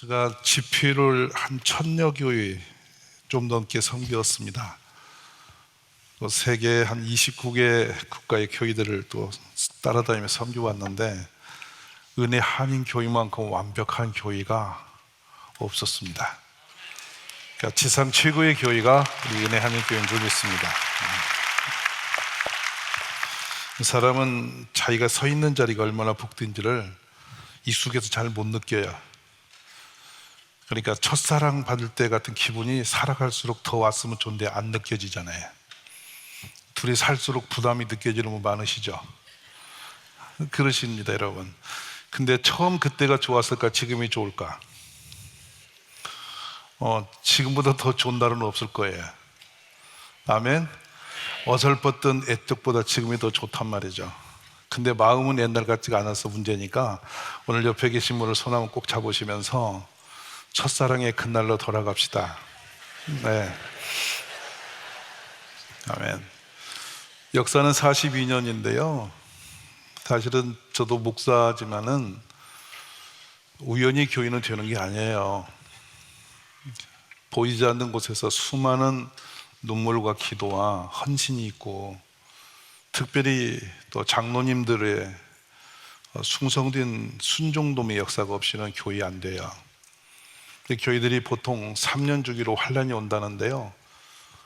제가 집회를 한 1000여 교회 좀 넘게 섬겼습니다. 또 세계 한 29개 국가의 교회들을 또 따라다니며 섬겨왔는데 은혜 한인 교회만큼 완벽한 교회가 없었습니다. 그러니까 지상 최고의 교회가 우리 은혜 한인 교회인 줄 믿습니다. 사람은 자기가 서 있는 자리가 얼마나 복된지를 익숙해서 잘 못 느껴요. 그러니까 첫사랑 받을 때 같은 기분이 살아갈수록 더 왔으면 좋은데 안 느껴지잖아요. 둘이 살수록 부담이 느껴지는 분 많으시죠? 그러십니다, 여러분. 근데 처음 그때가 좋았을까, 지금이 좋을까? 지금보다 더 좋은 날은 없을 거예요. 아멘? 어설펐던 옛적보다 지금이 더 좋단 말이죠. 근데 마음은 옛날 같지가 않아서 문제니까 오늘 옆에 계신 분을 손 한번 꼭 잡으시면서 첫사랑의 그날로 돌아갑시다. 네. 아멘. 역사는 42년인데요. 사실은 저도 목사지만은 우연히 교인은 되는 게 아니에요. 보이지 않는 곳에서 수많은 눈물과 기도와 헌신이 있고, 특별히 또 장로님들의 숭성된 순종돔의 역사가 없이는 교회 안 돼요. 교회들이 보통 3년 주기로 환란이 온다는데요,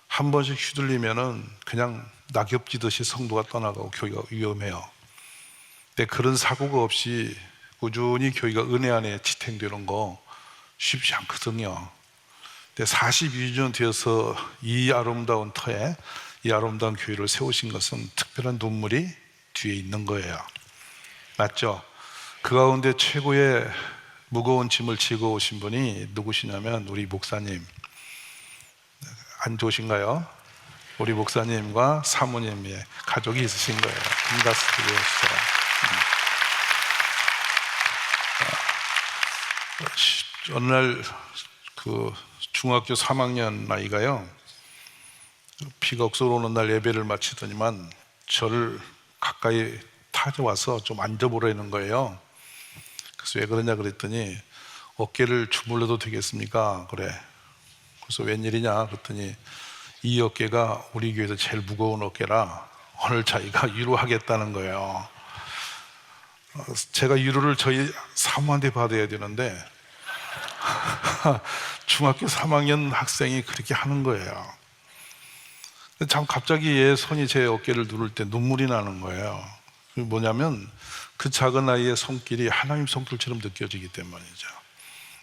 한 번씩 휘둘리면은 그냥 낙엽지듯이 성도가 떠나가고 교회가 위험해요. 근데 그런 사고가 없이 꾸준히 교회가 은혜 안에 지탱되는 거 쉽지 않거든요. 근데 42년 되어서 이 아름다운 터에 이 아름다운 교회를 세우신 것은 특별한 눈물이 뒤에 있는 거예요. 맞죠? 그 가운데 최고의 무거운 짐을 지고 오신 분이 누구시냐면 우리 목사님. 안 좋으신가요? 우리 목사님과 사모님의 가족이 있으신 거예요. 반갑습니다. 어느 날 그 중학교 3학년 아이가요, 비가 억수로 오는 날 예배를 마치더니만 저를 가까이 타져와서 좀 앉아보라는 거예요. 그래서 왜 그러냐 그랬더니 어깨를 주물러도 되겠습니까? 그래. 그래서 웬일이냐 그랬더니 이 어깨가 우리 교회에서 제일 무거운 어깨라 오늘 자기가 위로하겠다는 거예요. 제가 위로를 저희 사모한테 받아야 되는데 중학교 3학년 학생이 그렇게 하는 거예요. 참 갑자기 얘 손이 제 어깨를 누를 때 눈물이 나는 거예요. 뭐냐면 그 작은 아이의 손길이 하나님 손길처럼 느껴지기 때문이죠.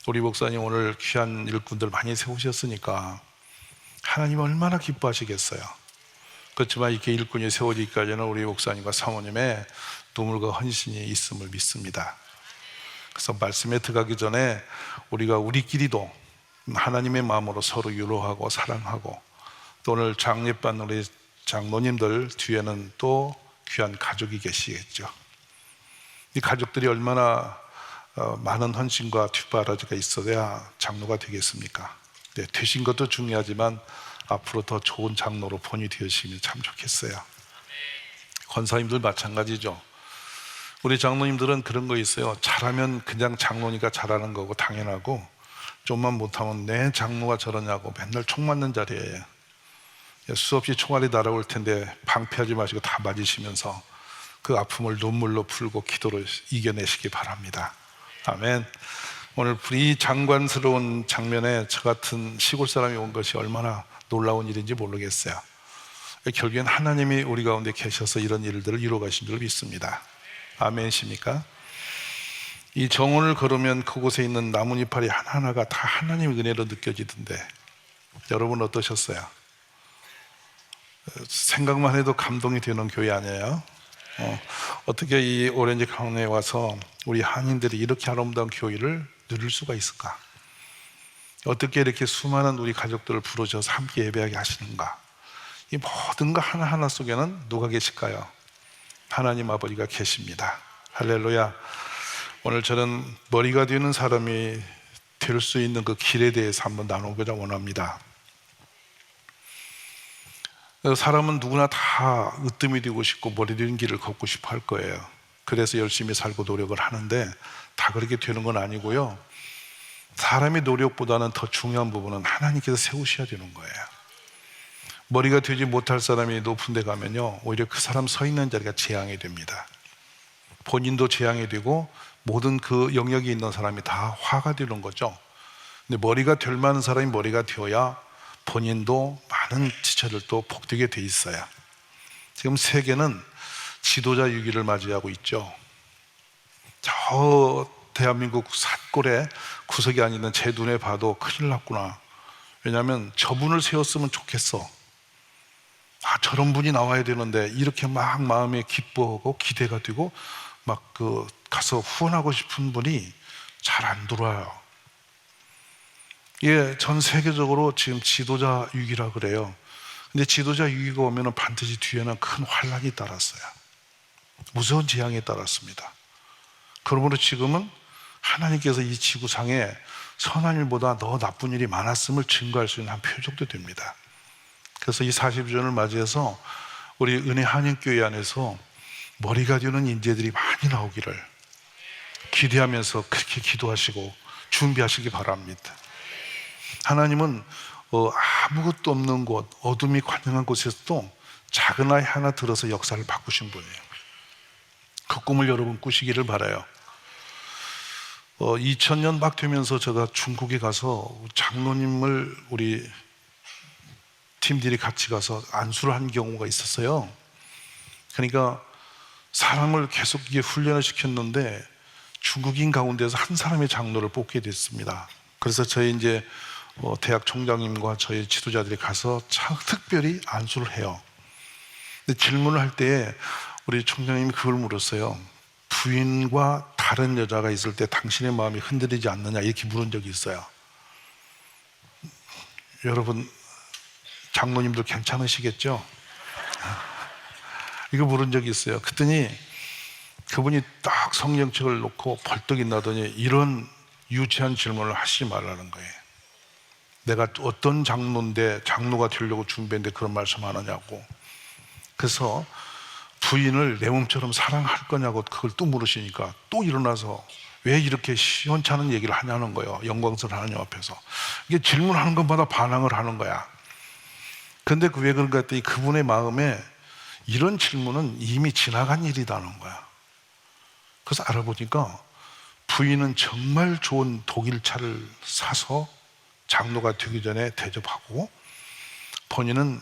우리 목사님 오늘 귀한 일꾼들 많이 세우셨으니까 하나님 얼마나 기뻐하시겠어요. 그렇지만 이렇게 일꾼이 세워지기까지는 우리 목사님과 사모님의 눈물과 헌신이 있음을 믿습니다. 그래서 말씀에 들어가기 전에 우리가 우리끼리도 하나님의 마음으로 서로 위로하고 사랑하고, 또 오늘 장례받는 우리 장로님들 뒤에는 또 귀한 가족이 계시겠죠. 이 가족들이 얼마나 많은 헌신과 뒷바라지가 있어야 장로가 되겠습니까? 네, 되신 것도 중요하지만 앞으로 더 좋은 장로로 본이 되시면 참 좋겠어요. 권사님들 마찬가지죠. 우리 장로님들은 그런 거 있어요. 잘하면 그냥 장로니까 잘하는 거고 당연하고, 좀만 못하면 내 장로가 저러냐고 맨날 총 맞는 자리예요. 수없이 총알이 날아올 텐데 방패하지 마시고 다 맞으시면서 그 아픔을 눈물로 풀고 기도로 이겨내시기 바랍니다. 아멘. 오늘 이 장관스러운 장면에 저 같은 시골 사람이 온 것이 얼마나 놀라운 일인지 모르겠어요. 결국엔 하나님이 우리 가운데 계셔서 이런 일들을 이루어 가신 줄 믿습니다. 아멘이십니까? 이 정원을 걸으면 그곳에 있는 나뭇잎파리 하나하나가 다 하나님의 은혜로 느껴지던데 여러분 어떠셨어요? 생각만 해도 감동이 되는 교회 아니에요? 어떻게 이 오렌지 카운티에 와서 우리 한인들이 이렇게 아름다운 교회를 누릴 수가 있을까? 어떻게 이렇게 수많은 우리 가족들을 부르셔서 함께 예배하게 하시는가? 이 모든 거 하나하나 속에는 누가 계실까요? 하나님 아버지가 계십니다. 할렐루야. 오늘 저는 머리가 되는 사람이 될 수 있는 그 길에 대해서 한번 나누고자 원합니다. 사람은 누구나 다 으뜸이 되고 싶고 머리 되는 길을 걷고 싶어 할 거예요. 그래서 열심히 살고 노력을 하는데 다 그렇게 되는 건 아니고요. 사람의 노력보다는 더 중요한 부분은 하나님께서 세우셔야 되는 거예요. 머리가 되지 못할 사람이 높은 데 가면요, 오히려 그 사람 서 있는 자리가 재앙이 됩니다. 본인도 재앙이 되고 모든 그 영역에 있는 사람이 다 화가 되는 거죠. 근데 머리가 될 만한 사람이 머리가 되어야 본인도 많은 지체들도 복되게 돼 있어요. 지금 세계는 지도자 위기를 맞이하고 있죠. 저 대한민국 산골에 구석에 앉는 제 눈에 봐도 큰일 났구나. 왜냐하면 저분을 세웠으면 좋겠어. 아, 저런 분이 나와야 되는데, 이렇게 막 마음에 기뻐하고 기대가 되고 막 가서 후원하고 싶은 분이 잘 안 들어와요. 예, 전 세계적으로 지금 지도자 위기라 그래요. 근데 지도자 위기가 오면 반드시 뒤에는 큰 환란이 따랐어요. 무서운 재앙이 따랐습니다. 그러므로 지금은 하나님께서 이 지구상에 선한 일보다 더 나쁜 일이 많았음을 증거할 수 있는 한 표적도 됩니다. 그래서 이 40주년을 맞이해서 우리 은혜 한인교회 안에서 머리가 되는 인재들이 많이 나오기를 기대하면서 그렇게 기도하시고 준비하시기 바랍니다. 하나님은 아무것도 없는 곳, 어둠이 관영한 곳에서도 작은 아이 하나 들어서 역사를 바꾸신 분이에요. 그 꿈을 여러분 꾸시기를 바라요. 2000년 막 되면서 제가 중국에 가서 장로님을 우리 팀들이 같이 가서 안수를 한 경우가 있었어요. 그러니까 사람을 계속 이게 훈련을 시켰는데 중국인 가운데서 한 사람의 장로를 뽑게 됐습니다. 그래서 저희 이제 대학 총장님과 저희 지도자들이 가서 특별히 안수를 해요. 근데 질문을 할 때 우리 총장님이 그걸 물었어요. 부인과 다른 여자가 있을 때 당신의 마음이 흔들리지 않느냐, 이렇게 물은 적이 있어요. 여러분 장로님들 괜찮으시겠죠? 이거 물은 적이 있어요. 그랬더니 그분이 딱 성경책을 놓고 벌떡 나더니 이런 유치한 질문을 하시지 말라는 거예요. 내가 어떤 장로인데 장로가 되려고 준비했는데 그런 말씀 안 하냐고. 그래서 부인을 내 몸처럼 사랑할 거냐고 그걸 또 물으시니까 또 일어나서 왜 이렇게 시원찮은 얘기를 하냐는 거예요. 영광스러운 하나님 앞에서. 이게 질문하는 것마다 반항을 하는 거야. 근데 왜 그런가 했더니 그분의 마음에 이런 질문은 이미 지나간 일이라는 거야. 그래서 알아보니까 부인은 정말 좋은 독일차를 사서 장로가 되기 전에 대접하고 본인은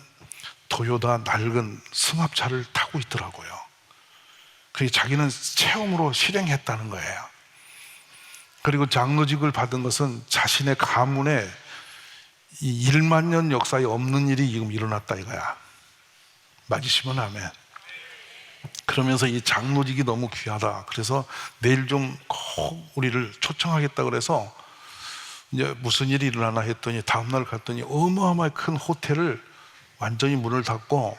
도요타 낡은 승합차를 타고 있더라고요. 그게 자기는 체험으로 실행했다는 거예요. 그리고 장로직을 받은 것은 자신의 가문에 이 1만 년 역사에 없는 일이 지금 일어났다 이거야. 맞으시면 아멘. 그러면서 이 장로직이 너무 귀하다. 그래서 내일 좀 꼭 우리를 초청하겠다 그래서 이제 무슨 일이 일어나나 했더니 다음날 갔더니 어마어마하게 큰 호텔을 완전히 문을 닫고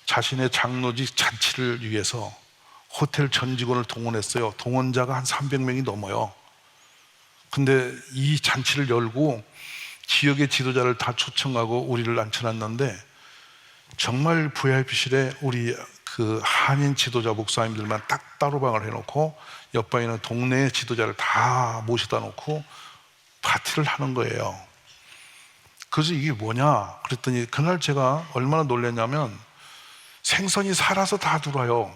자신의 장로직 잔치를 위해서 호텔 전 직원을 동원했어요. 동원자가 한 300명이 넘어요. 근데 이 잔치를 열고 지역의 지도자를 다 초청하고 우리를 앉혀놨는데 정말 VIP실에 우리 그 한인 지도자 목사님들만 딱 따로 방을 해놓고 옆방에는 동네 지도자를 다 모셔다 놓고 파티를 하는 거예요. 그래서 이게 뭐냐 그랬더니 그날 제가 얼마나 놀랐냐면 생선이 살아서 다 들어와요.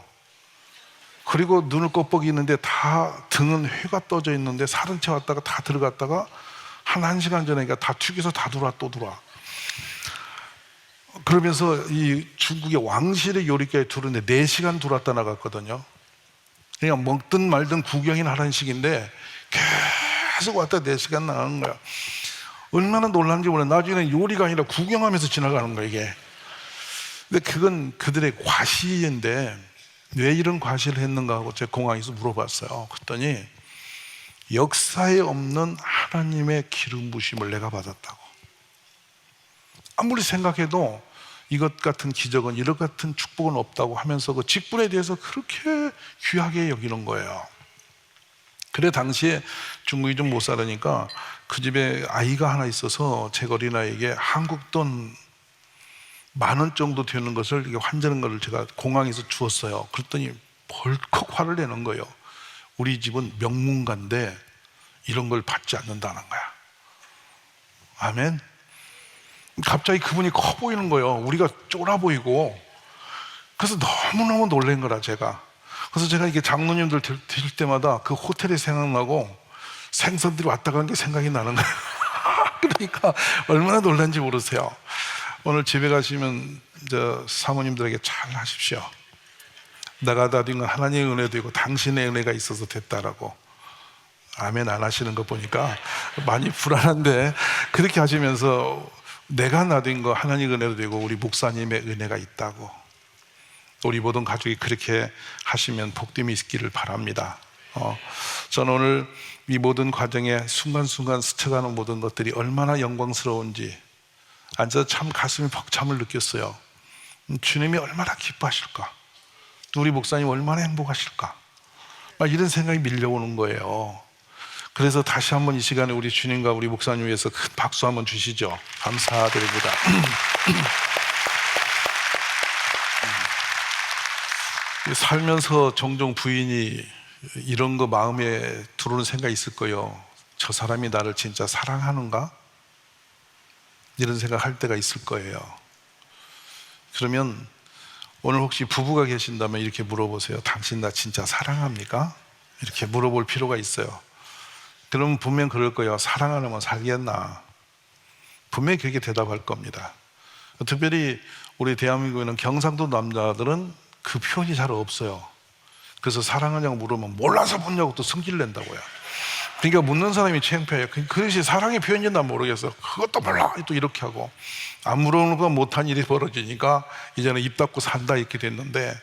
그리고 눈을 껍벅이는데 다 등은 회가 떠져 있는데 살은 채 왔다가 다 들어갔다가 한 1시간 전에니까 다 튀겨서 다 들어와 또 들어와. 그러면서 이 중국의 왕실의 요리까지 들어오는데 4시간 들어왔다 나갔거든요. 그냥 먹든 말든 구경이나 하라는 식인데 계속 왔다 4시간 나가는 거야. 얼마나 놀랐는지 몰라. 나중에는 요리가 아니라 구경하면서 지나가는 거야 이게. 근데 그건 그들의 과시인데 왜 이런 과시를 했는가 하고 제가 공항에서 물어봤어요. 그랬더니 역사에 없는 하나님의 기름 부심을 내가 받았다고. 아무리 생각해도 이것 같은 기적은 이것 같은 축복은 없다고 하면서 그 직분에 대해서 그렇게 귀하게 여기는 거예요. 그래 당시에 중국이 좀 못 살으니까 그 집에 아이가 하나 있어서 제 어린아이에게 한국 돈 10,000원 정도 되는 것을 이게 환전한 것을 제가 공항에서 주었어요. 그랬더니 벌컥 화를 내는 거예요. 우리 집은 명문가인데 이런 걸 받지 않는다는 거야. 아멘. 갑자기 그분이 커 보이는 거예요. 우리가 쫄아 보이고. 그래서 너무너무 놀란 거라, 제가. 그래서 제가 이게 장로님들 드실 때마다 그 호텔이 생각나고 생선들이 왔다 간 게 생각이 나는 거예요. 그러니까 얼마나 놀란지 모르세요. 오늘 집에 가시면 사모님들에게 잘 하십시오. 내가 다 된 건 하나님의 은혜도 있고 당신의 은혜가 있어서 됐다라고. 아멘 안 하시는 거 보니까 많이 불안한데, 그렇게 하시면서 내가 나된 거 하나님의 은혜도 되고 우리 목사님의 은혜가 있다고, 우리 모든 가족이 그렇게 하시면 복됨이 있기를 바랍니다. 저는 오늘 이 모든 과정에 순간순간 스쳐가는 모든 것들이 얼마나 영광스러운지 앉아서 참 가슴이 벅참을 느꼈어요. 주님이 얼마나 기뻐하실까, 또 우리 목사님 얼마나 행복하실까, 막 이런 생각이 밀려오는 거예요. 그래서 다시 한번 이 시간에 우리 주님과 우리 목사님 위해서 큰 박수 한번 주시죠. 감사드립니다. 살면서 종종 부인이 이런 거 마음에 들어오는 생각이 있을 거예요. 저 사람이 나를 진짜 사랑하는가? 이런 생각할 때가 있을 거예요. 그러면 오늘 혹시 부부가 계신다면 이렇게 물어보세요. 당신 나 진짜 사랑합니까? 이렇게 물어볼 필요가 있어요. 그러면 분명 그럴 거예요. 사랑 안 하면 살겠나? 분명히 그렇게 대답할 겁니다. 특별히 우리 대한민국에는 경상도 남자들은 그 표현이 잘 없어요. 그래서 사랑하냐고 물으면 몰라서 묻냐고 또 성질 낸다고요. 그러니까 묻는 사람이 창피해요. 그것이 사랑의 표현인지 난 모르겠어. 그것도 몰라 또 이렇게 하고, 안 물어보는 건 못한 일이 벌어지니까 이제는 입 닫고 산다 이렇게 됐는데,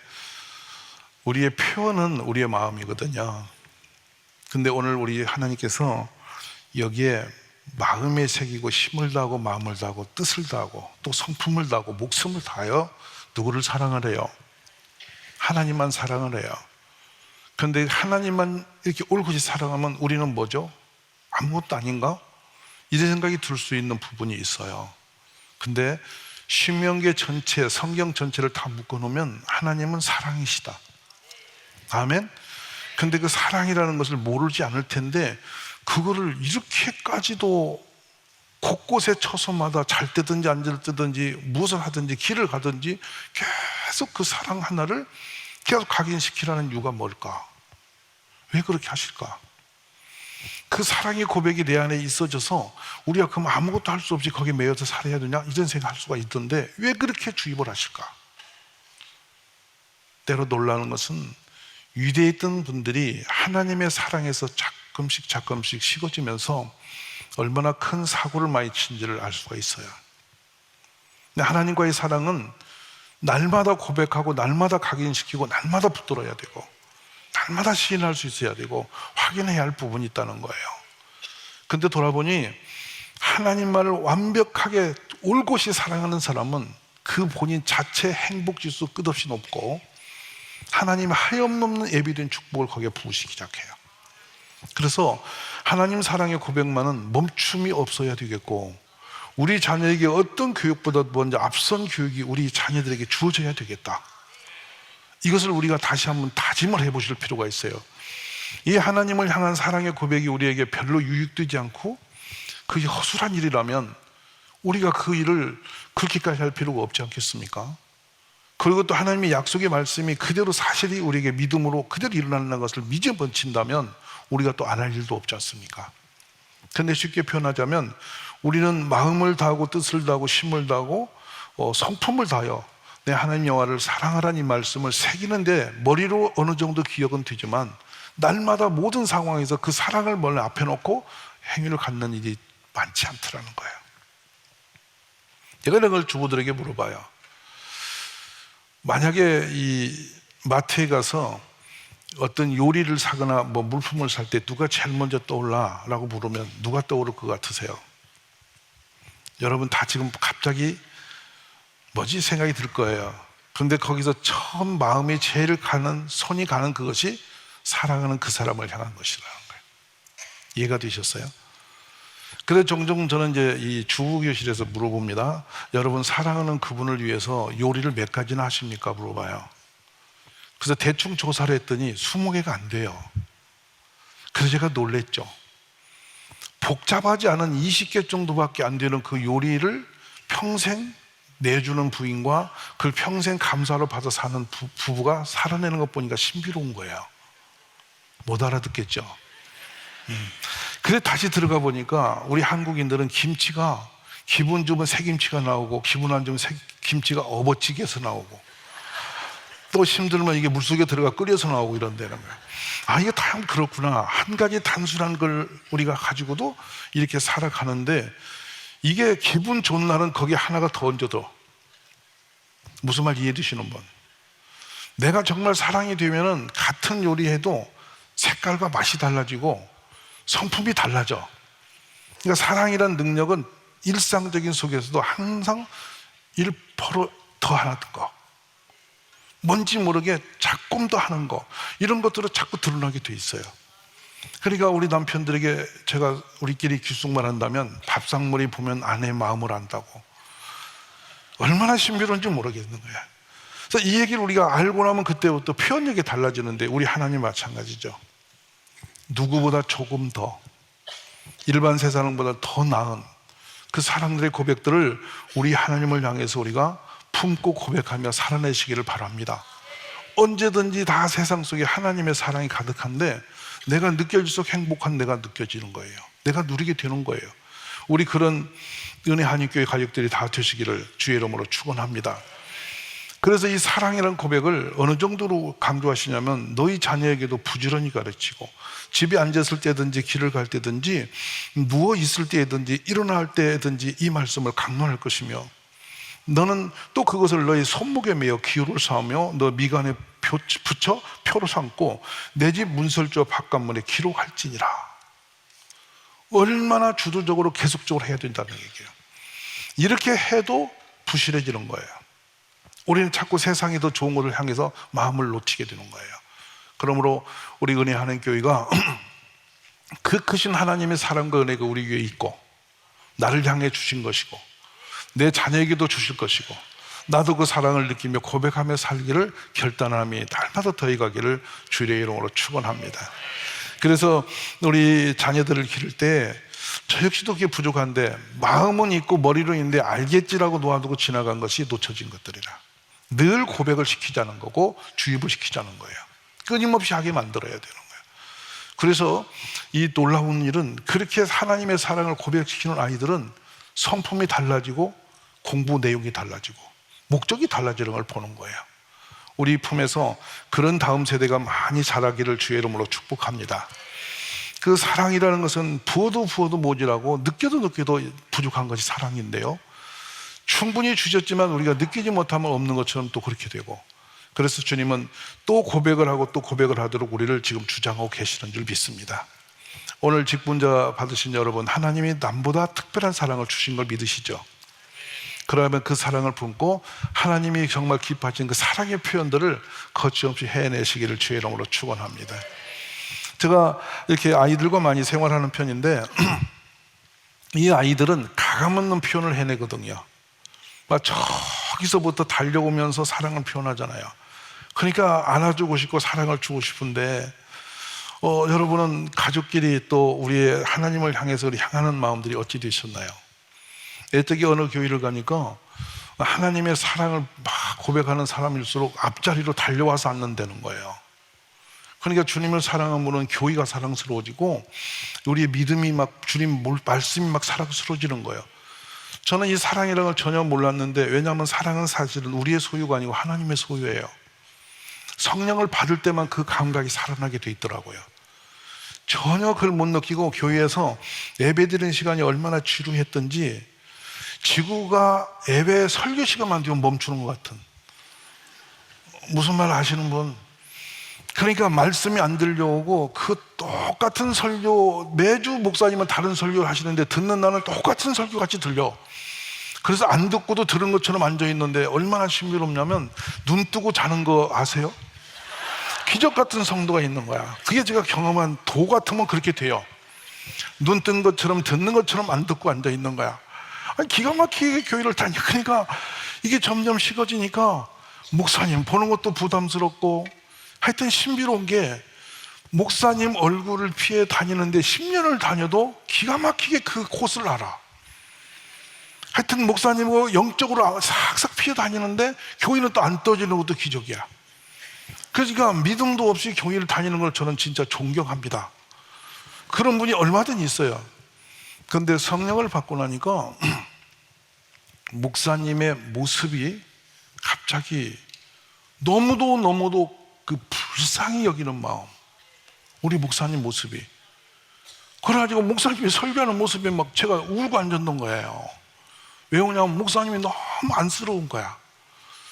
우리의 표현은 우리의 마음이거든요. 근데 오늘 우리 하나님께서 여기에 마음에 새기고 힘을 다하고 마음을 다하고 뜻을 다하고 또 성품을 다하고 목숨을 다하여 누구를 사랑을 해요? 하나님만 사랑을 해요. 그런데 하나님만 이렇게 올곧이 사랑하면 우리는 뭐죠? 아무것도 아닌가? 이런 생각이 들 수 있는 부분이 있어요. 근데 신명기 전체, 성경 전체를 다 묶어놓으면 하나님은 사랑이시다. 아멘? 근데 그 사랑이라는 것을 모르지 않을 텐데, 그거를 이렇게까지도 곳곳에 처소마다 잘 때든지 안 잘 때든지 무엇을 하든지 길을 가든지 계속 그 사랑 하나를 계속 각인시키라는 이유가 뭘까? 왜 그렇게 하실까? 그 사랑의 고백이 내 안에 있어져서 우리가 그럼 아무것도 할 수 없이 거기에 매여서 살아야 되냐? 이런 생각할 수가 있던데 왜 그렇게 주입을 하실까? 때로 놀라는 것은 유대했던 분들이 하나님의 사랑에서 가끔씩 식어지면서 얼마나 큰 사고를 많이 친지를 알 수가 있어요. 근데 하나님과의 사랑은 날마다 고백하고 날마다 각인시키고 날마다 붙들어야 되고 날마다 시인할 수 있어야 되고 확인해야 할 부분이 있다는 거예요. 근데 돌아보니 하나님만을 완벽하게 올곧이 사랑하는 사람은 그 본인 자체 행복지수 끝없이 높고 하나님의 하염없는 예비된 축복을 거기에 부으시기 시작해요. 그래서 하나님 사랑의 고백만은 멈춤이 없어야 되겠고, 우리 자녀에게 어떤 교육보다 먼저 앞선 교육이 우리 자녀들에게 주어져야 되겠다. 이것을 우리가 다시 한번 다짐을 해보실 필요가 있어요. 이 하나님을 향한 사랑의 고백이 우리에게 별로 유익되지 않고 그게 허술한 일이라면 우리가 그 일을 그렇게까지 할 필요가 없지 않겠습니까? 그리고 또 하나님의 약속의 말씀이 그대로 사실이 우리에게 믿음으로 그대로 일어나는 것을 믿어 번친다면 우리가 또 안 할 일도 없지 않습니까? 그런데 쉽게 표현하자면 우리는 마음을 다하고 뜻을 다하고 힘을 다하고 성품을 다하여 내 하나님 여호와를 사랑하라는 이 말씀을 새기는데 머리로 어느 정도 기억은 되지만 날마다 모든 상황에서 그 사랑을 멀리 앞에 놓고 행위를 갖는 일이 많지 않더라는 거예요. 제가 이걸 주부들에게 물어봐요. 만약에 이 마트에 가서 어떤 요리를 사거나 뭐 물품을 살 때 누가 제일 먼저 떠올라? 라고 물으면 누가 떠오를 것 같으세요? 여러분 다 지금 갑자기 뭐지 생각이 들 거예요. 그런데 거기서 처음 마음이 제일 가는, 손이 가는 그것이 사랑하는 그 사람을 향한 것이라는 거예요. 이해가 되셨어요? 그래서 종종 저는 이제 이 주부교실에서 물어봅니다. 여러분 사랑하는 그분을 위해서 요리를 몇 가지나 하십니까? 물어봐요. 그래서 대충 조사를 했더니 20개가 안 돼요. 그래서 제가 놀랬죠. 복잡하지 않은 20개 정도밖에 안 되는 그 요리를 평생 내주는 부인과 그걸 평생 감사로 받아 사는 부부가 살아내는 것 보니까 신비로운 거예요. 못 알아듣겠죠? 그래 다시 들어가 보니까 우리 한국인들은 김치가 기분 좋으면 새김치가 나오고 기분 안 좋으면 김치가 업어찌개에서 나오고 또 힘들면 이게 물속에 들어가 끓여서 나오고 이런다는 거예요. 아, 이게 다 그렇구나. 한 가지 단순한 걸 우리가 가지고도 이렇게 살아가는데 이게 기분 좋은 날은 거기에 하나가 더 얹어도 무슨 말 이해해 주시는 분? 내가 정말 사랑이 되면은 같은 요리해도 색깔과 맛이 달라지고 성품이 달라져. 그러니까 사랑이란 능력은 일상적인 속에서도 항상 1% 더 하는 거, 뭔지 모르게 조금 더 하는 거, 이런 것들을 자꾸 드러나게 돼 있어요. 그러니까 우리 남편들에게 제가 우리끼리 귓속말 한다면 밥상머리 보면 아내의 마음을 안다고. 얼마나 신비로운지 모르겠는 거야. 그래서 이 얘기를 우리가 알고 나면 그때부터 표현력이 달라지는데 우리 하나님 마찬가지죠. 누구보다 조금 더, 일반 세상보다 더 나은 그 사람들의 고백들을 우리 하나님을 향해서 우리가 품고 고백하며 살아내시기를 바랍니다. 언제든지 다 세상 속에 하나님의 사랑이 가득한데 내가 느껴질수록 행복한 내가 느껴지는 거예요. 내가 누리게 되는 거예요. 우리 그런 은혜 한인교회 가족들이 다 되시기를 주의 이름으로 축원합니다. 그래서 이 사랑이라는 고백을 어느 정도로 강조하시냐면 너희 자녀에게도 부지런히 가르치고 집에 앉았을 때든지 길을 갈 때든지 누워 있을 때든지 일어날 때든지 이 말씀을 강론할 것이며 너는 또 그것을 너희 손목에 매어 기호를 삼으며 너 미간에 붙여 표로 삼고 내 집 문설주와 바깥문에 기록할지니라. 얼마나 주도적으로 계속적으로 해야 된다는 얘기예요. 이렇게 해도 부실해지는 거예요. 우리는 자꾸 세상이 더 좋은 것을 향해서 마음을 놓치게 되는 거예요. 그러므로 우리 은혜 한인교회가 그 크신 하나님의 사랑과 은혜가 우리 위에 있고 나를 향해 주신 것이고 내 자녀에게도 주실 것이고 나도 그 사랑을 느끼며 고백하며 살기를 결단함이 날마다 더해가기를 주의 이름으로 축원합니다. 그래서 우리 자녀들을 기를 때 저 역시도 그게 부족한데 마음은 있고 머리로 있는데 알겠지라고 놓아두고 지나간 것이 놓쳐진 것들이라. 늘 고백을 시키자는 거고 주입을 시키자는 거예요. 끊임없이 하게 만들어야 되는 거예요. 그래서 이 놀라운 일은 그렇게 하나님의 사랑을 고백시키는 아이들은 성품이 달라지고 공부 내용이 달라지고 목적이 달라지는 걸 보는 거예요. 우리 품에서 그런 다음 세대가 많이 자라기를 주의 이름으로 축복합니다. 그 사랑이라는 것은 부어도 모자라고 느껴도 부족한 것이 사랑인데요, 충분히 주셨지만 우리가 느끼지 못하면 없는 것처럼 또 그렇게 되고, 그래서 주님은 또 고백을 하고 또 고백을 하도록 우리를 지금 주장하고 계시는 줄 믿습니다. 오늘 직분자 받으신 여러분, 하나님이 남보다 특별한 사랑을 주신 걸 믿으시죠? 그러면 그 사랑을 품고 하나님이 정말 기뻐하신 그 사랑의 표현들을 거침없이 해내시기를 주의 이름으로 축원합니다. 제가 이렇게 아이들과 많이 생활하는 편인데 이 아이들은 가감없는 표현을 해내거든요. 막 저기서부터 달려오면서 사랑을 표현하잖아요. 그러니까 안아주고 싶고 사랑을 주고 싶은데 여러분은 가족끼리 또 우리의 하나님을 향해서 향하는 마음들이 어찌 되셨나요? 애떡이 어느 교회를 가니까 하나님의 사랑을 막 고백하는 사람일수록 앞자리로 달려와서 앉는다는 거예요. 그러니까 주님을 사랑하면 교회가 사랑스러워지고 우리의 믿음이 막 주님 말씀이 막 사랑스러워지는 거예요. 저는 이 사랑이라는 걸 전혀 몰랐는데, 왜냐하면 사랑은 사실은 우리의 소유가 아니고 하나님의 소유예요. 성령을 받을 때만 그 감각이 살아나게 돼 있더라고요. 전혀 그걸 못 느끼고 교회에서 예배드리는 시간이 얼마나 지루했던지 지구가 예배 설교 시간만 되면 멈추는 것 같은, 무슨 말 아시는 분? 그러니까 말씀이 안 들려오고 그 똑같은 설교, 매주 목사님은 다른 설교를 하시는데 듣는 나는 똑같은 설교 같이 들려. 그래서 안 듣고도 들은 것처럼 앉아있는데 얼마나 신비롭냐면 눈 뜨고 자는 거 아세요? 기적 같은 성도가 있는 거야. 그게 제가 경험한 도 같으면 그렇게 돼요. 눈 뜬 것처럼 듣는 것처럼 안 듣고 앉아있는 거야. 아니, 기가 막히게 교회를 다니. 그러니까 이게 점점 식어지니까 목사님 보는 것도 부담스럽고, 하여튼 신비로운 게 목사님 얼굴을 피해 다니는데 10년을 다녀도 기가 막히게 그 곳을 알아. 하여튼 목사님은 영적으로 싹싹 피해 다니는데 교회는 또 안 떠지는 것도 기적이야. 그러니까 믿음도 없이 교회를 다니는 걸 저는 진짜 존경합니다. 그런 분이 얼마든지 있어요. 그런데 성령을 받고 나니까 목사님의 모습이 갑자기 너무도 그 불쌍히 여기는 마음, 우리 목사님 모습이. 그래가지고 목사님이 설교하는 모습에 막 제가 울고 앉았던 거예요. 왜 그러냐면 목사님이 너무 안쓰러운 거야.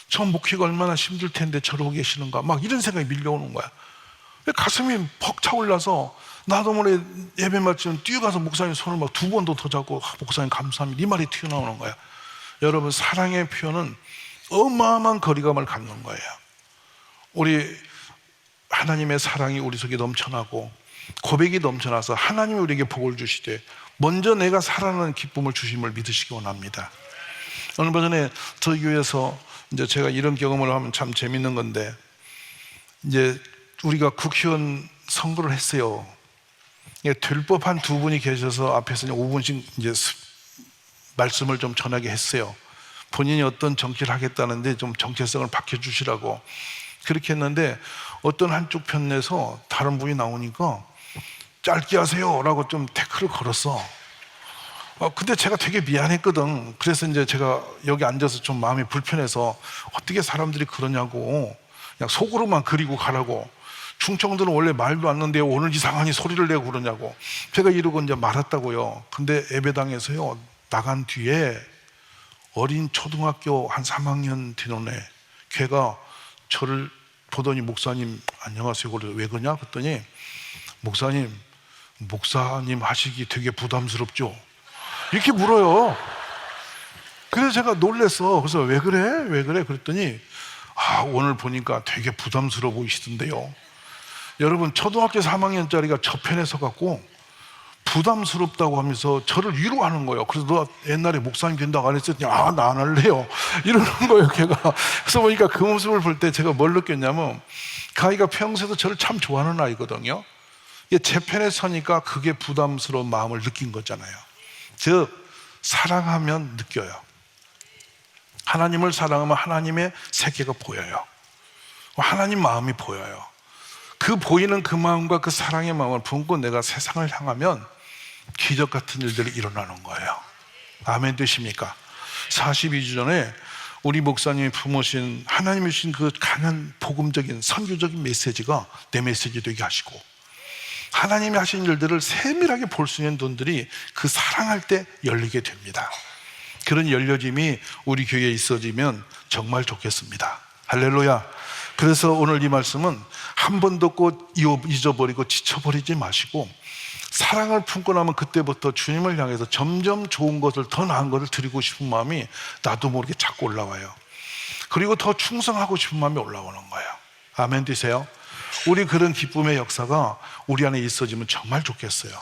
저 목회가 얼마나 힘들 텐데 저러고 계시는가, 막 이런 생각이 밀려오는 거야. 가슴이 퍽 차올라서 나도 모르게 예배 마치면 뛰어가서 목사님 손을 막 2번도 더 잡고 목사님 감사합니다 이 말이 튀어나오는 거야. 여러분, 사랑의 표현은 어마어마한 거리감을 갖는 거예요. 우리 하나님의 사랑이 우리 속에 넘쳐나고 고백이 넘쳐나서 하나님이 우리에게 복을 주시되 먼저 내가 살아나는 기쁨을 주심을 믿으시기 원합니다. 얼마 전에 저희 교회에서 이제 제가 이런 경험을 하면 참 재밌는 건데, 이제 우리가 국회의원 선거를 했어요. 될 법한 2분이 계셔서 앞에서 5분씩 이제 말씀을 좀 전하게 했어요. 본인이 어떤 정치를 하겠다는데 좀 정체성을 밝혀주시라고 그렇게 했는데, 어떤 한쪽 편에서 다른 분이 나오니까 짧게 하세요 라고 좀 태클을 걸었어. 근데 제가 되게 미안했거든. 그래서 이제 제가 여기 앉아서 좀 마음이 불편해서 어떻게 사람들이 그러냐고, 그냥 속으로만 그리고 가라고. 충청도는 원래 말도 안 하는데 오늘 이상하니 소리를 내고 그러냐고. 제가 이러고 이제 말았다고요. 근데 예배당에서요, 나간 뒤에 어린 초등학교 한 3학년 되는 애, 걔가 저를 보더니 목사님 안녕하세요. 그래서 왜 그러냐? 그랬더니 목사님 하시기 되게 부담스럽죠? 이렇게 물어요. 그래서 제가 놀랬어. 그래서 왜 그래? 그랬더니 오늘 보니까 되게 부담스러워 보이시던데요. 여러분, 초등학교 3학년짜리가 저 편에 서갖고 부담스럽다고 하면서 저를 위로하는 거예요. 그래서 너 옛날에 목사님 된다고 안 했었더니 나 안 할래요 이러는 거예요, 걔가. 그래서 보니까 그 모습을 볼 때 제가 뭘 느꼈냐면, 그 아이가 평소에도 저를 참 좋아하는 아이거든요. 제 편에 서니까 그게 부담스러운 마음을 느낀 거잖아요. 즉, 사랑하면 느껴요. 하나님을 사랑하면 하나님의 세계가 보여요. 하나님 마음이 보여요. 그 보이는 그 마음과 그 사랑의 마음을 품고 내가 세상을 향하면 기적 같은 일들이 일어나는 거예요. 아멘 되십니까? 42주 전에 우리 목사님이 품으신 하나님이 주신 그 강한 복음적인 선교적인 메시지가 내 메시지 되게 하시고, 하나님이 하신 일들을 세밀하게 볼 수 있는 눈들이 그 사랑할 때 열리게 됩니다. 그런 열려짐이 우리 교회에 있어지면 정말 좋겠습니다. 할렐루야. 그래서 오늘 이 말씀은 한 번 듣고 잊어버리고 지쳐버리지 마시고, 사랑을 품고 나면 그때부터 주님을 향해서 점점 좋은 것을, 더 나은 것을 드리고 싶은 마음이 나도 모르게 자꾸 올라와요. 그리고 더 충성하고 싶은 마음이 올라오는 거예요. 아멘 되세요? 우리 그런 기쁨의 역사가 우리 안에 있어지면 정말 좋겠어요.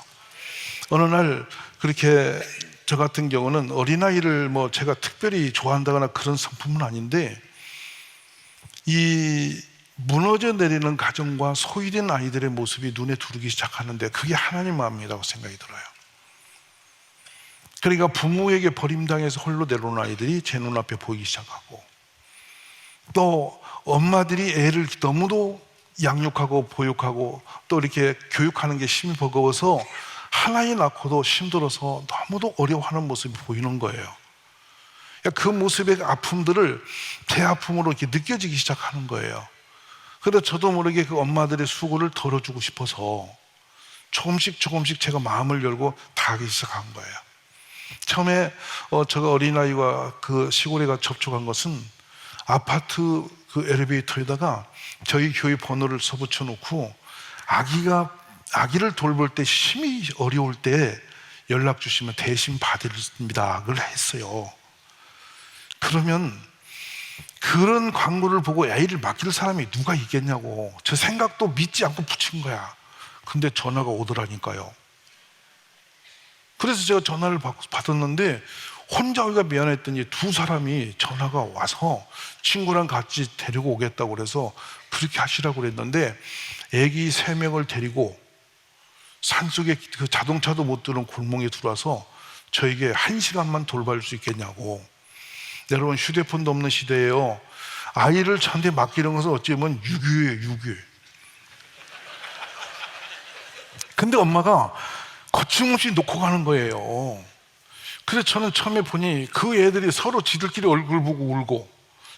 어느 날 그렇게 저 같은 경우는 어린아이를 제가 특별히 좋아한다거나 그런 성품은 아닌데, 이 무너져 내리는 가정과 소외된 아이들의 모습이 눈에 들어오기 시작하는데 그게 하나님 마음이라고 생각이 들어요. 그러니까 부모에게 버림당해서 홀로 내려오는 아이들이 제 눈앞에 보이기 시작하고, 또 엄마들이 애를 너무도 양육하고 보육하고 또 이렇게 교육하는 게 심히 버거워서 하나이 낳고도 힘들어서 너무도 어려워하는 모습이 보이는 거예요. 그 모습의 아픔들을 제 아픔으로 이렇게 느껴지기 시작하는 거예요. 그래서 저도 모르게 그 엄마들의 수고를 덜어주고 싶어서 조금씩 제가 마음을 열고 다하기 시작한 거예요. 처음에 제가 어린아이와 그 시골에가 접촉한 것은 아파트 그 엘리베이터에다가 저희 교회 번호를 써붙여 놓고, 아기를 돌볼 때 심히 어려울 때 연락 주시면 대신 받습니다 그걸 했어요. 그러면 그런 광고를 보고 애를 맡길 사람이 누가 있겠냐고, 저 생각도 믿지 않고 붙인 거야. 근데 전화가 오더라니까요. 그래서 제가 전화를 받았는데 혼자 오기가 미안했더니 두 사람이 전화가 와서 친구랑 같이 데리고 오겠다고 그래서 그렇게 하시라고 그랬는데, 애기 3명을 데리고 산속에 그 자동차도 못 드는 골목에 들어와서 저에게 1시간만 돌봐줄 수 있겠냐고. 여러분, 휴대폰도 없는 시대예요. 아이를 저한테 맡기는 것은 어찌 보면 유교예요, 유교. 근데 엄마가 거침없이 놓고 가는 거예요. 그래서 저는 처음에 보니 그 애들이 서로 지들끼리 얼굴 보고 울고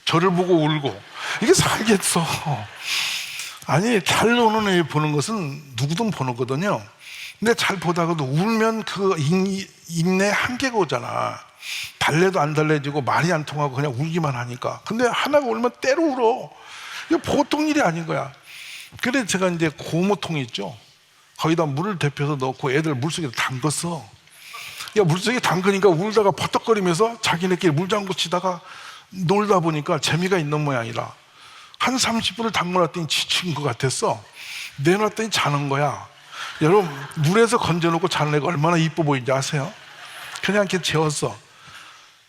저를 보고 울고, 이게 살겠어. 아니, 잘 노는 애 보는 것은 누구든 보는 거거든요. 근데 잘 보다가도 울면 그 인내 한계가 오잖아. 달래도 안 달래지고 말이 안 통하고 그냥 울기만 하니까. 근데 하나가 울면 때로 울어. 이거 보통 일이 아닌 거야. 그래서 제가 이제 고무통 있죠, 거기다 물을 데펴서 넣고 애들 물속에 담궜어. 야, 물속에 담그니까 울다가 퍼떡거리면서 자기네끼리 물장구 치다가 놀다 보니까 재미가 있는 모양이라 한 30분을 담궈놨더니 지친 것 같았어. 내놨더니 자는 거야. 여러분, 물에서 건져놓고 자는 애가 얼마나 이뻐 보이는지 아세요? 그냥 이렇게 재웠어.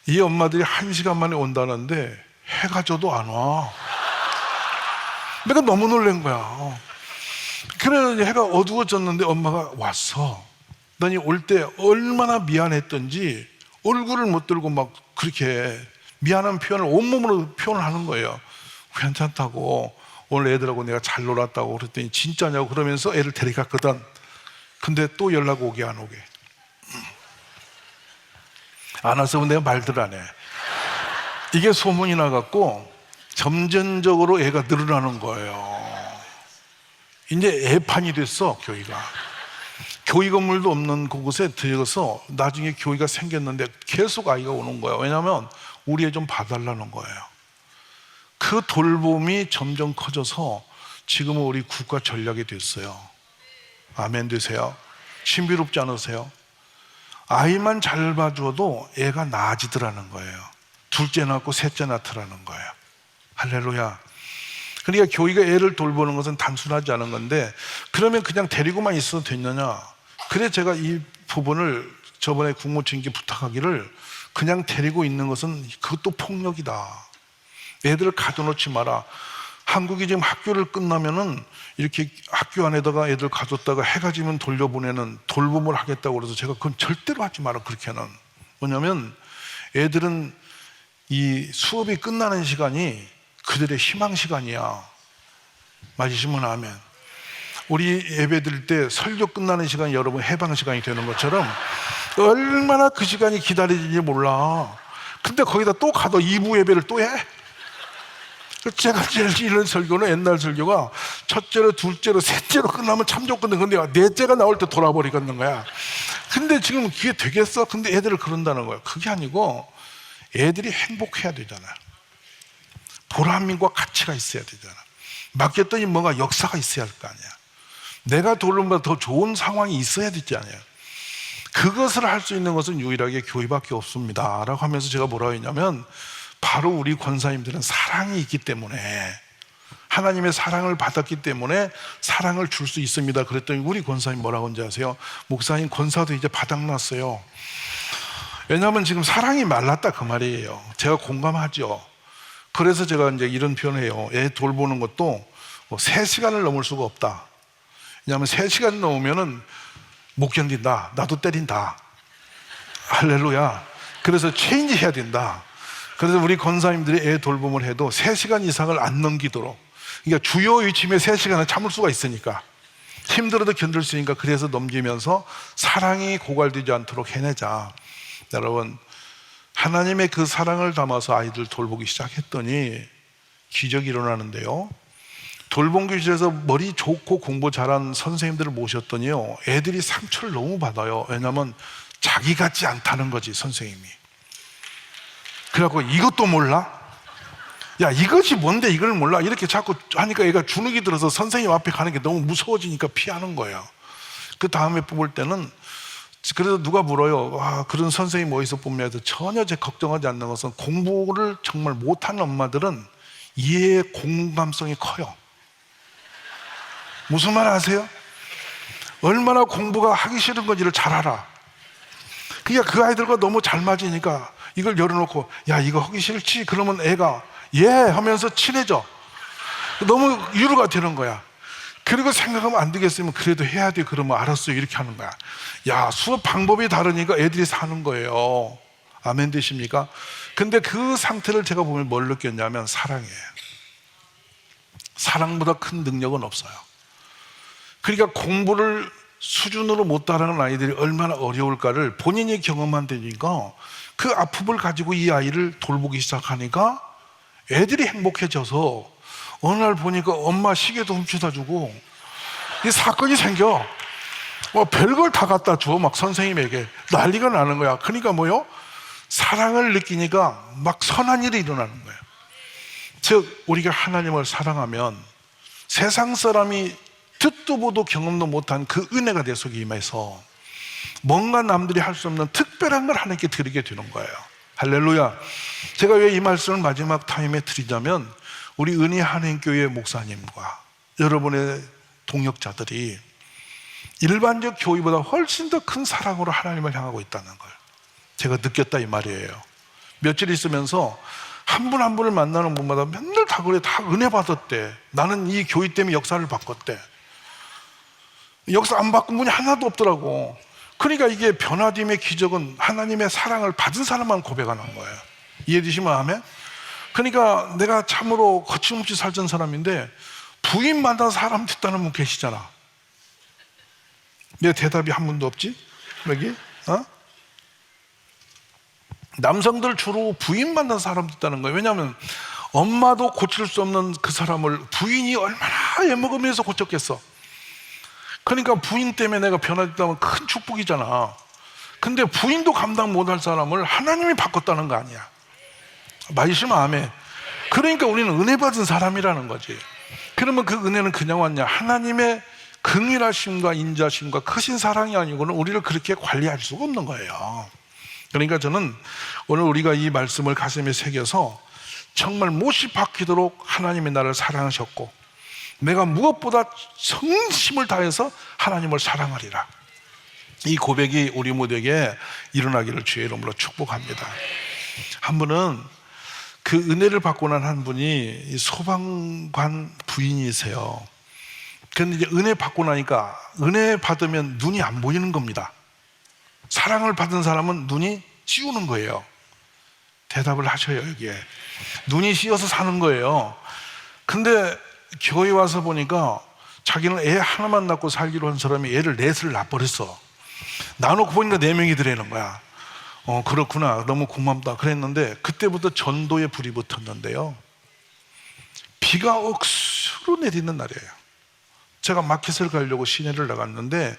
이 엄마들이 1시간 만에 온다는데 해가 져도 안 와. 내가 너무 놀란 거야. 그래, 해가 어두워졌는데 엄마가 왔어. 너니 올 때 얼마나 미안했던지 얼굴을 못 들고 막 그렇게 미안한 표현을 온몸으로 표현을 하는 거예요. 괜찮다고, 오늘 애들하고 내가 잘 놀았다고. 그랬더니 진짜냐고 그러면서 애를 데려갔거든. 근데 또 연락 오게 안 오게. 안 와서 내가 말들 안 해. 이게 소문이 나갖고 점진적으로 애가 늘어나는 거예요. 이제 애판이 됐어, 교회가. 교회 건물도 없는 그곳에 들어서 나중에 교회가 생겼는데 계속 아이가 오는 거예요. 왜냐하면 우리 애 좀 봐달라는 거예요. 그 돌봄이 점점 커져서 지금은 우리 국가 전략이 됐어요. 아멘 되세요? 신비롭지 않으세요? 아이만 잘 봐줘도 애가 나아지더라는 거예요. 둘째 낳고 셋째 낳더라는 거예요. 할렐루야. 그러니까 교회가 애를 돌보는 것은 단순하지 않은 건데, 그러면 그냥 데리고만 있어도 되느냐? 그래 제가 이 부분을 저번에 국무총리께 부탁하기를, 그냥 데리고 있는 것은 그것도 폭력이다. 애들을 가둬놓지 마라. 한국이 지금 학교를 끝나면은 이렇게 학교 안에다가 애들 가뒀다가 해가 지면 돌려보내는 돌봄을 하겠다고 그래서 제가 그건 절대로 하지 마라. 그렇게는. 뭐냐면 애들은 이 수업이 끝나는 시간이 그들의 희망 시간이야. 맞으시면 아멘. 우리 예배 드릴 때 설교 끝나는 시간이 여러분 해방 시간이 되는 것처럼 얼마나 그 시간이 기다리는지 몰라. 근데 거기다 또 가도 2부 예배를 또 해? 제가 제일 싫은 설교는 옛날 설교가 첫째로, 둘째로, 셋째로 끝나면 참 좋거든. 근데 넷째가 나올 때 돌아버리겠는 거야. 근데 지금 그게 되겠어? 근데 애들을 그런다는 거야. 그게 아니고 애들이 행복해야 되잖아. 보람과 가치가 있어야 되잖아. 맡겼더니 뭔가 역사가 있어야 할 거 아니야. 내가 돌봄보다 더 좋은 상황이 있어야 되지 않아요. 그것을 할 수 있는 것은 유일하게 교회밖에 없습니다 라고 하면서 제가 뭐라고 했냐면, 바로 우리 권사님들은 사랑이 있기 때문에, 하나님의 사랑을 받았기 때문에 사랑을 줄 수 있습니다. 그랬더니 우리 권사님 뭐라고 하는지 아세요? 목사님, 권사도 이제 바닥났어요. 왜냐하면 지금 사랑이 말랐다 그 말이에요. 제가 공감하죠. 그래서 제가 이제 이런 표현을 해요. 애 돌보는 것도 3시간을 넘을 수가 없다. 왜냐하면 3시간 넘으면은 못 견딘다. 나도 때린다. 할렐루야. 그래서 체인지 해야 된다. 그래서 우리 권사님들이 애 돌봄을 해도 3시간 이상을 안 넘기도록, 그러니까 주요 의침에 3시간을 참을 수가 있으니까, 힘들어도 견딜 수 있으니까, 그래서 넘기면서 사랑이 고갈되지 않도록 해내자. 여러분, 하나님의 그 사랑을 담아서 아이들 돌보기 시작했더니 기적이 일어나는데요. 돌봄 교실에서 머리 좋고 공부 잘한 선생님들을 모셨더니요, 애들이 상처를 너무 받아요. 왜냐하면 자기 같지 않다는 거지, 선생님이. 그래갖고 이것도 몰라? 야, 이것이 뭔데 이걸 몰라? 이렇게 자꾸 하니까 얘가 주눅이 들어서 선생님 앞에 가는 게 너무 무서워지니까 피하는 거예요. 그 다음에 뽑을 때는, 그래서 누가 물어요. 와, 그런 선생님 어디서 뽑냐 해서 전혀 제 걱정하지 않는 것은, 공부를 정말 못하는 엄마들은 이해의 공감성이 커요. 무슨 말 아세요? 얼마나 공부가 하기 싫은 건지를 잘 알아. 그러니까 그 아이들과 너무 잘 맞으니까 이걸 열어놓고 야 이거 하기 싫지? 그러면 애가 예 하면서 친해져. 너무 유로가 되는 거야. 그리고 생각하면 안 되겠으면 그래도 해야 돼. 그러면 알았어요. 이렇게 하는 거야. 야, 수업 방법이 다르니까 애들이 사는 거예요. 아멘 되십니까? 근데 그 상태를 제가 보면 뭘 느꼈냐면 사랑이에요. 사랑보다 큰 능력은 없어요. 그러니까 공부를 수준으로 못 따라가는 아이들이 얼마나 어려울까를 본인이 경험한 데니까 그 아픔을 가지고 이 아이를 돌보기 시작하니까 애들이 행복해져서 어느 날 보니까 엄마 시계도 훔쳐다 주고 이 사건이 생겨. 별걸 다 갖다 줘. 막 선생님에게 난리가 나는 거야. 그러니까 뭐요? 사랑을 느끼니까 막 선한 일이 일어나는 거예요. 즉 우리가 하나님을 사랑하면 세상 사람이 듣도 보도 경험도 못한 그 은혜가 내 속에 임해서 뭔가 남들이 할 수 없는 특별한 걸 하나님께 드리게 되는 거예요. 할렐루야. 제가 왜 이 말씀을 마지막 타임에 드리자면 우리 은혜 한인교회 목사님과 여러분의 동역자들이 일반적 교회보다 훨씬 더 큰 사랑으로 하나님을 향하고 있다는 걸 제가 느꼈다 이 말이에요. 며칠 있으면서 한 분 한 분을 만나는 분마다 맨날 다 그래. 다 은혜 받았대. 나는 이 교회 때문에 역사를 바꿨대. 역사 안 바꾼 분이 하나도 없더라고. 그러니까 이게 변화됨의 기적은 하나님의 사랑을 받은 사람만 고백하는 거예요. 이해되시면 아멘? 그러니까 내가 참으로 거침없이 살던 사람인데 부인 만난 사람 됐다는 분 계시잖아. 내 대답이 한 분도 없지? 여기? 남성들 주로 부인 만난 사람 됐다는 거예요. 왜냐하면 엄마도 고칠 수 없는 그 사람을 부인이 얼마나 애먹으면서 고쳤겠어. 그러니까 부인 때문에 내가 변화됐다면 큰 축복이잖아. 근데 부인도 감당 못할 사람을 하나님이 바꿨다는 거 아니야. 말씀 아멘. 그러니까 우리는 은혜 받은 사람이라는 거지. 그러면 그 은혜는 그냥 왔냐? 하나님의 긍휼하심과 인자심과 크신 사랑이 아니고는 우리를 그렇게 관리할 수가 없는 거예요. 그러니까 저는 오늘 우리가 이 말씀을 가슴에 새겨서 정말 못이 박히도록 하나님이 나를 사랑하셨고 내가 무엇보다 성심을 다해서 하나님을 사랑하리라. 이 고백이 우리 모두에게 일어나기를 주의 이름으로 축복합니다. 한 분은 그 은혜를 받고 난 한 분이 소방관 부인이세요. 그런데 이제 은혜 받고 나니까 은혜 받으면 눈이 안 보이는 겁니다. 사랑을 받은 사람은 눈이 씌우는 거예요. 대답을 하셔요. 여기에 눈이 씌어서 사는 거예요. 근데 교회 와서 보니까 자기는 애 하나만 낳고 살기로 한 사람이 애를 넷을 낳아버렸어. 나놓고 보니까 4명이 들어있는 거야. 그렇구나. 너무 고맙다. 그랬는데 그때부터 전도에 불이 붙었는데요. 비가 억수로 내리는 날이에요. 제가 마켓을 가려고 시내를 나갔는데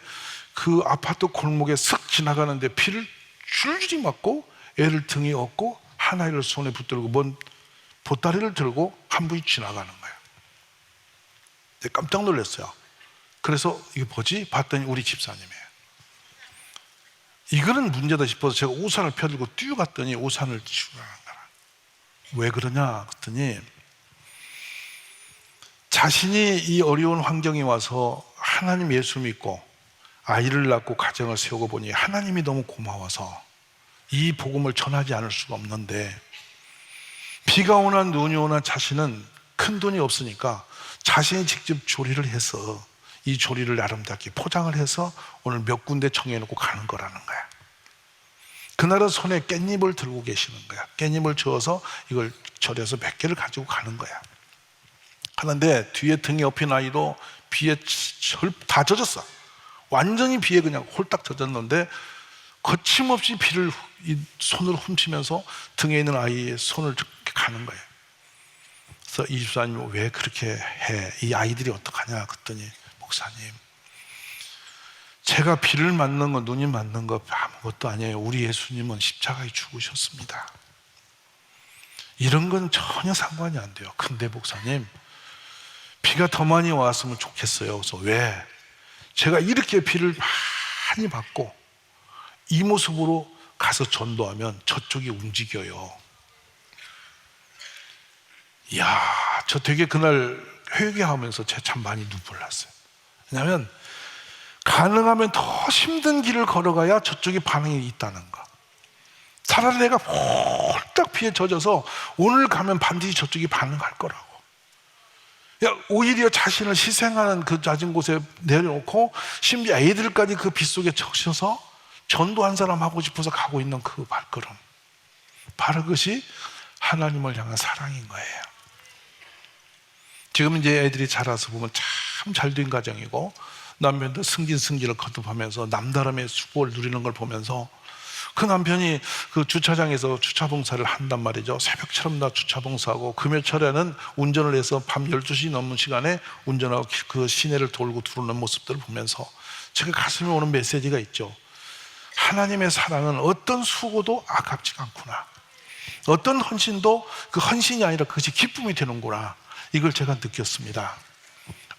그 아파트 골목에 슥 지나가는데 비를 줄줄이 맞고 애를 등에 업고 한 아이를 손에 붙들고 먼 보따리를 들고 한 분이 지나가는 거예요. 깜짝 놀랐어요. 그래서 이게 뭐지? 봤더니 우리 집사님이에요. 이거는 문제다 싶어서 제가 우산을 펴들고 뛰어갔더니 우산을 치고 가는 거야. 왜 그러냐 그랬더니 자신이 이 어려운 환경에 와서 하나님 예수 믿고 아이를 낳고 가정을 세우고 보니 하나님이 너무 고마워서 이 복음을 전하지 않을 수가 없는데 비가 오나 눈이 오나 자신은 큰 돈이 없으니까 자신이 직접 조리를 해서 이 조리를 아름답게 포장을 해서 오늘 몇 군데 정해놓고 가는 거라는 거야. 그날은 손에 깻잎을 들고 계시는 거야. 깻잎을 저어서 이걸 절여서 몇 개를 가지고 가는 거야. 하는데 뒤에 등에 업힌 아이도 비에 다 젖었어. 완전히 비에 그냥 홀딱 젖었는데 거침없이 비를 손으로 훔치면서 등에 있는 아이의 손을 가는 거예요. 그래서 이 집사님이 왜 그렇게 해? 이 아이들이 어떡하냐? 그랬더니 목사님, 제가 비를 맞는 거 눈이 맞는 거 아무것도 아니에요. 우리 예수님은 십자가에 죽으셨습니다. 이런 건 전혀 상관이 안 돼요. 근데 목사님, 비가 더 많이 왔으면 좋겠어요. 그래서 왜? 제가 이렇게 비를 많이 받고 이 모습으로 가서 전도하면 저쪽이 움직여요. 이야, 저 되게 그날 회개하면서 제가 참 많이 눈물 났어요. 왜냐하면 가능하면 더 힘든 길을 걸어가야 저쪽에 반응이 있다는 거. 차라리 내가 홀딱 피해 젖어서 오늘 가면 반드시 저쪽이 반응할 거라고. 오히려 자신을 희생하는 그 낮은 곳에 내려놓고 심지어 애들까지 그 빗속에 적셔서 전도 한 사람 하고 싶어서 가고 있는 그 발걸음, 바로 그것이 하나님을 향한 사랑인 거예요. 지금 이제 애들이 자라서 보면 참 잘된 가정이고 남편도 승진을 거듭하면서 남다름의 축복을 누리는 걸 보면서 그 남편이 그 주차장에서 주차봉사를 한단 말이죠. 새벽처럼 나 주차봉사하고 금요철에는 운전을 해서 밤 12시 넘는 시간에 운전하고 그 시내를 돌고 들어오는 모습들을 보면서 제가 가슴에 오는 메시지가 있죠. 하나님의 사랑은 어떤 수고도 아깝지가 않구나. 어떤 헌신도 그 헌신이 아니라 그것이 기쁨이 되는구나. 이걸 제가 느꼈습니다.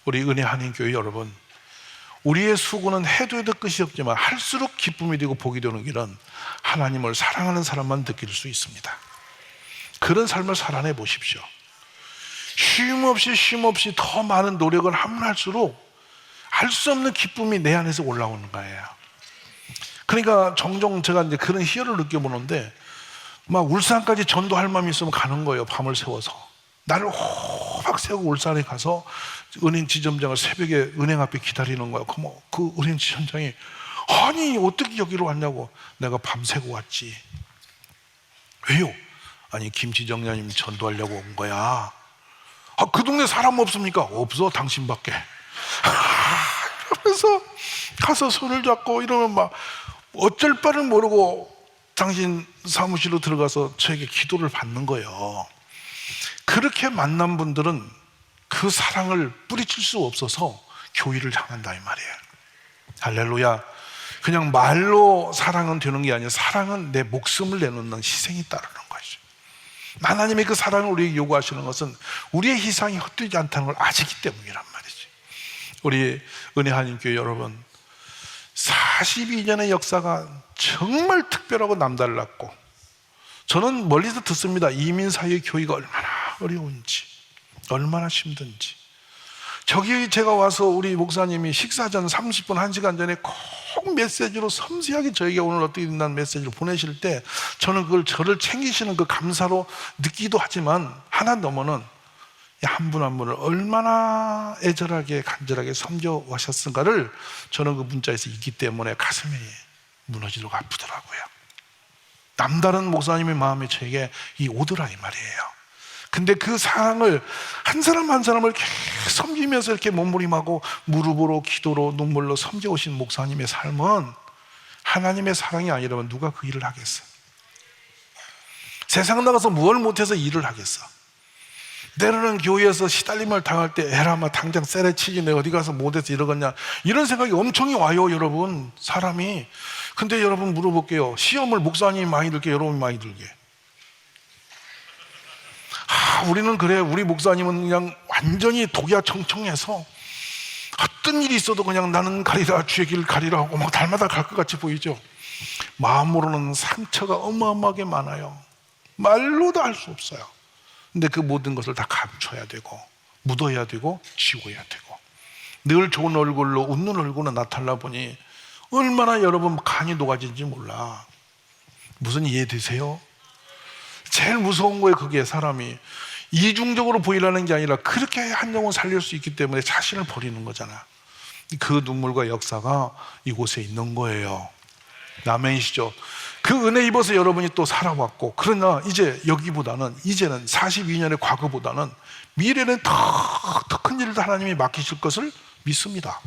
우리 은혜 한인교회 여러분, 우리의 수고는 해도 끝이 없지만 할수록 기쁨이 되고 복이 되는 길은 하나님을 사랑하는 사람만 느낄 수 있습니다. 그런 삶을 살아내 보십시오. 쉼없이 더 많은 노력을 하면 할수록 할 수 없는 기쁨이 내 안에서 올라오는 거예요. 그러니까 종종 제가 이제 그런 희열을 느껴보는데 막 울산까지 전도할 마음이 있으면 가는 거예요. 밤을 새워서 나를 호박 세우고 울산에 가서 은행 지점장을 새벽에 은행 앞에 기다리는 거야. 그럼 그 은행 지점장이 아니 어떻게 여기로 왔냐고. 내가 밤새고 왔지. 왜요? 아니 김 지점장님 전도하려고 온 거야. 아, 그 동네 사람 없습니까? 없어 당신밖에. 그러면서 가서 손을 잡고 이러면 막 어쩔 바를 모르고 당신 사무실로 들어가서 저에게 기도를 받는 거예요. 그렇게 만난 분들은 그 사랑을 뿌리칠 수 없어서 교회를 향한다 이 말이에요. 할렐루야. 그냥 말로 사랑은 되는 게 아니라 사랑은 내 목숨을 내놓는 희생이 따르는 것이죠. 하나님의 그 사랑을 우리에게 요구하시는 것은 우리의 희생이 헛되지 않다는 걸 아시기 때문이란 말이지. 우리 은혜 한인교회 여러분, 42년의 역사가 정말 특별하고 남달랐고, 저는 멀리서 듣습니다. 이민사회 교회가 얼마나 어려운지, 얼마나 힘든지. 저기 제가 와서 우리 목사님이 식사 전 30분, 1시간 전에 꼭 메시지로 섬세하게 저에게 오늘 어떻게 된다는 메시지를 보내실 때 저는 그걸 저를 챙기시는 그 감사로 느끼기도 하지만 하나 넘어는 한 분 한 분을 얼마나 애절하게 간절하게 섬겨오셨은가를 저는 그 문자에서 있기 때문에 가슴이 무너지도록 아프더라고요. 남다른 목사님의 마음이 저에게 오더라 이 말이에요. 근데 그 사랑을 한 사람 한 사람을 계속 섬기면서 이렇게 몸부림하고 무릎으로 기도로 눈물로 섬겨오신 목사님의 삶은 하나님의 사랑이 아니라면 누가 그 일을 하겠어? 세상 나가서 뭘 못해서 일을 하겠어? 때로는 교회에서 시달림을 당할 때 에라 마 당장 세레치지 내가 어디 가서 못해서 이러겠냐 이런 생각이 엄청 와요 여러분. 사람이. 근데 여러분 물어볼게요. 시험을 목사님이 많이 들게 여러분이 많이 들게? 우리는 그래. 우리 목사님은 그냥 완전히 독야 청청해서 어떤 일이 있어도 그냥 나는 가리라 주의 길 가리라 하고 막 달마다 갈 것 같이 보이죠. 마음으로는 상처가 어마어마하게 많아요. 말로도 할 수 없어요. 근데 그 모든 것을 다 감춰야 되고 묻어야 되고 지워야 되고 늘 좋은 얼굴로 웃는 얼굴로 나타나 보니 얼마나 여러분 간이 녹아진지 몰라. 무슨 이해되세요? 제일 무서운 거예요. 그게 사람이 이중적으로 보이라는 게 아니라 그렇게 한 영혼 살릴 수 있기 때문에 자신을 버리는 거잖아. 그 눈물과 역사가 이곳에 있는 거예요. 아멘이시죠? 그 은혜 입어서 여러분이 또 살아왔고, 그러나 이제 여기보다는 이제는 42년의 과거보다는 미래는 더 큰 일도 하나님이 맡기실 것을 믿습니다.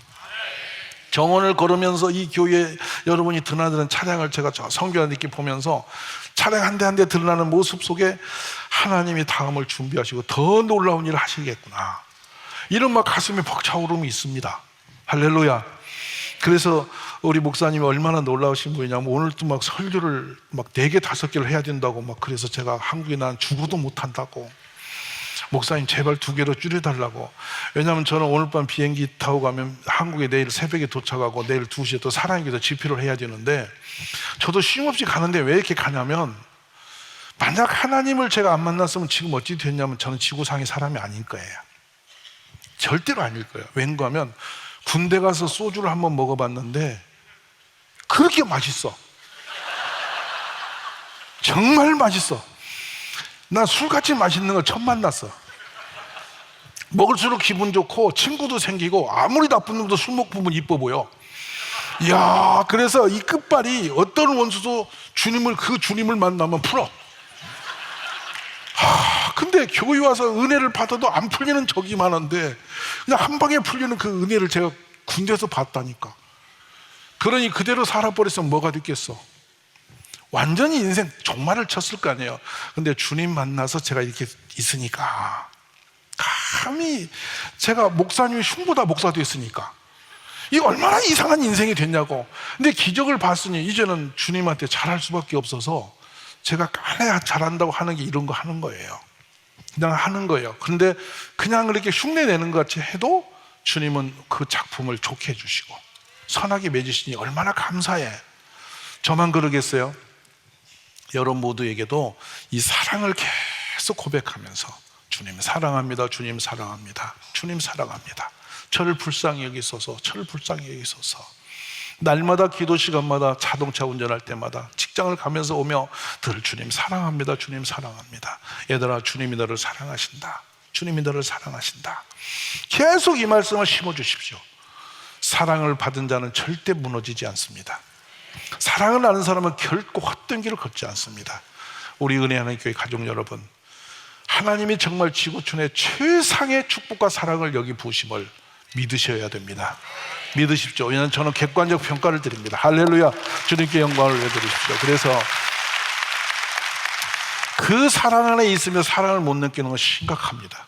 정원을 걸으면서 이 교회 여러분이 드나드는 차량을 제가 성경을 이렇게 보면서 차량 한 대 한 대 드러나는 모습 속에 하나님이 다음을 준비하시고 더 놀라운 일을 하시겠구나, 이런 막 가슴에 벅차오름이 있습니다. 할렐루야. 그래서 우리 목사님이 얼마나 놀라우신 분이냐면 오늘도 막 설교를 막 4개 5개를 해야 된다고 막 그래서 제가 한국에 난 죽어도 못한다고, 목사님 제발 2개로 줄여달라고. 왜냐하면 저는 오늘 밤 비행기 타고 가면 한국에 내일 새벽에 도착하고 내일 2시에 또 사랑에서 집회를 해야 되는데, 저도 쉼없이 가는데 왜 이렇게 가냐면, 만약 하나님을 제가 안 만났으면 지금 어찌 됐냐면 저는 지구상의 사람이 아닐 거예요. 절대로 아닐 거예요. 왠가 하면 군대 가서 소주를 한번 먹어봤는데 그렇게 맛있어. 정말 맛있어. 나 술같이 맛있는 걸 처음 만났어. 먹을수록 기분 좋고 친구도 생기고 아무리 나쁜 놈도 술 먹고 보면 이뻐 보여. 이야, 그래서 이 끝발이 어떤 원수도 그 주님을 만나면 풀어. 근데 교회 와서 은혜를 받아도 안 풀리는 적이 많은데 그냥 한 방에 풀리는 그 은혜를 제가 군대에서 봤다니까. 그러니 그대로 살아버렸으면 뭐가 됐겠어. 완전히 인생 종말을 쳤을 거 아니에요. 근데 주님 만나서 제가 이렇게 있으니까, 감히 제가 목사님이 흉보다 목사도 있으니까 이게 얼마나 이상한 인생이 됐냐고. 근데 기적을 봤으니 이제는 주님한테 잘할 수밖에 없어서 제가 까내야 잘한다고 하는 게 이런 거 하는 거예요. 그냥 하는 거예요. 그런데 그냥 그렇게 흉내내는 것 같이 해도 주님은 그 작품을 좋게 해주시고 선하게 맺으시니 얼마나 감사해. 저만 그러겠어요? 여러분 모두에게도 이 사랑을 계속 고백하면서 주님 사랑합니다, 주님 사랑합니다, 주님 사랑합니다, 저를 불쌍히 여기소서, 저를 불쌍히 여기소서. 날마다 기도 시간마다 자동차 운전할 때마다 직장을 가면서 오며 늘 주님 사랑합니다, 주님 사랑합니다. 얘들아, 주님이 너를 사랑하신다, 주님이 너를 사랑하신다. 계속 이 말씀을 심어주십시오. 사랑을 받은 자는 절대 무너지지 않습니다. 사랑을 아는 사람은 결코 헛된 길을 걷지 않습니다. 우리 은혜하는 교회 가족 여러분, 하나님이 정말 지구촌의 최상의 축복과 사랑을 여기 부으심을 믿으셔야 됩니다. 믿으십시오. 왜냐하면 저는 객관적 평가를 드립니다. 할렐루야, 주님께 영광을 외드리십시오. 그래서 그 사랑 안에 있으면 사랑을 못 느끼는 건 심각합니다.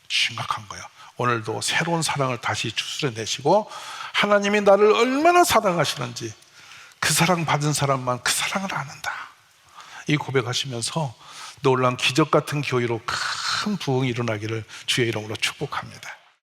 심각한 거예요. 오늘도 새로운 사랑을 다시 추스려내시고 하나님이 나를 얼마나 사랑하시는지, 그 사랑 받은 사람만 그 사랑을 아는다, 이 고백하시면서 놀라운 기적 같은 교회로 큰 부흥이 일어나기를 주의 이름으로 축복합니다.